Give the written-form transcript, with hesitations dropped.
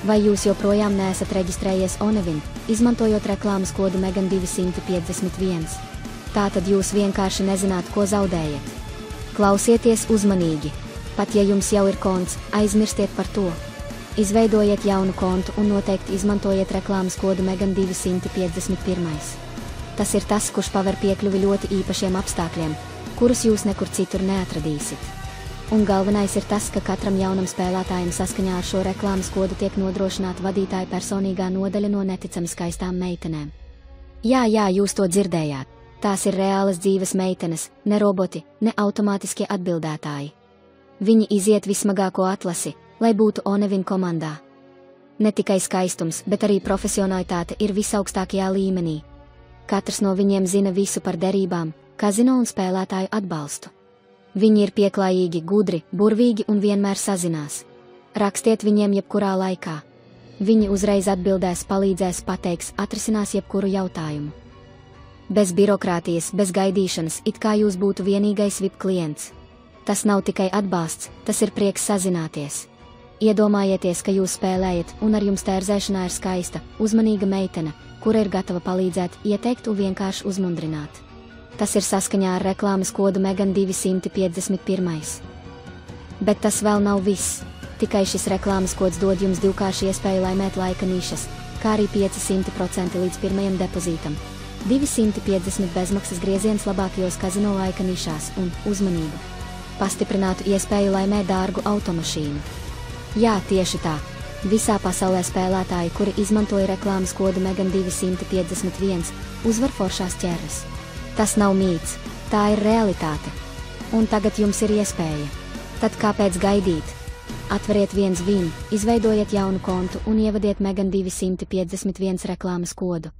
Vai jūs joprojām neesat reģistrējies Onevin, izmantojot reklāmas kodu Megan 251? Tātad jūs vienkārši nezināt, ko zaudējat. Klausieties uzmanīgi. Pat ja jums jau ir konts, aizmirstiet par to. Izveidojiet jaunu kontu un noteikti izmantojiet reklāmas kodu Megan 251. Tas ir tas, kurš paver piekļuvi ļoti īpašiem apstākļiem, kurus jūs nekur citur neatradīsiet. Un galvenais ir tas, ka katram jaunam spēlētājam saskaņā ar šo reklāmas kodu tiek nodrošināta vadītāja personīgā nodaļa no neticami skaistām meitenēm. Jā, jūs to dzirdējāt. Tās ir reālas dzīves meitenes, ne roboti, ne automātiskie atbildētāji. Viņi iziet vismagāko atlasi, lai būtu Onevin komandā. Ne tikai skaistums, bet arī profesionalitāte ir visaugstākajā līmenī. Katrs no viņiem zina visu par derībām, kazino un spēlētāju atbalstu. Viņi ir pieklājīgi, gudri, burvīgi un vienmēr sazinās. Rakstiet viņiem jebkurā laikā. Viņi uzreiz atbildēs, palīdzēs, pateiks, atrisinās jebkuru jautājumu. Bez birokrātijas, bez gaidīšanas, it kā jūs būtu vienīgais VIP klients. Tas nav tikai atbalsts, tas ir prieks sazināties. Iedomājieties, ka jūs spēlējat, un ar jums tērzēšanā ir skaista, uzmanīga meitene, kura ir gatava palīdzēt, ieteikt un vienkārši uzmundrināt. Tas ir saskaņā ar reklāmas kodu Megan 251. Bet tas vēl nav viss. Tikai šis reklāmas kods dod jums divkāršu iespēju laimēt laika nišas, kā arī 500% līdz pirmajam depozītam. 250 bezmaksas grieziens labākajos kazino laika nišās un, uzmanību, pastiprinātu iespēju laimēt dārgu automašīnu. Jā, tieši tā. Visā pasaulē spēlētāji, kuri izmantoja reklāmas kodu Megan 251, uzvar foršās ķerres. Tas nav mīts, tā ir realitāte. Un tagad jums ir iespēja. Tad kāpēc gaidīt? Atveriet viens viņu, izveidojiet jaunu kontu un ievadiet Megan 251 reklāmas kodu.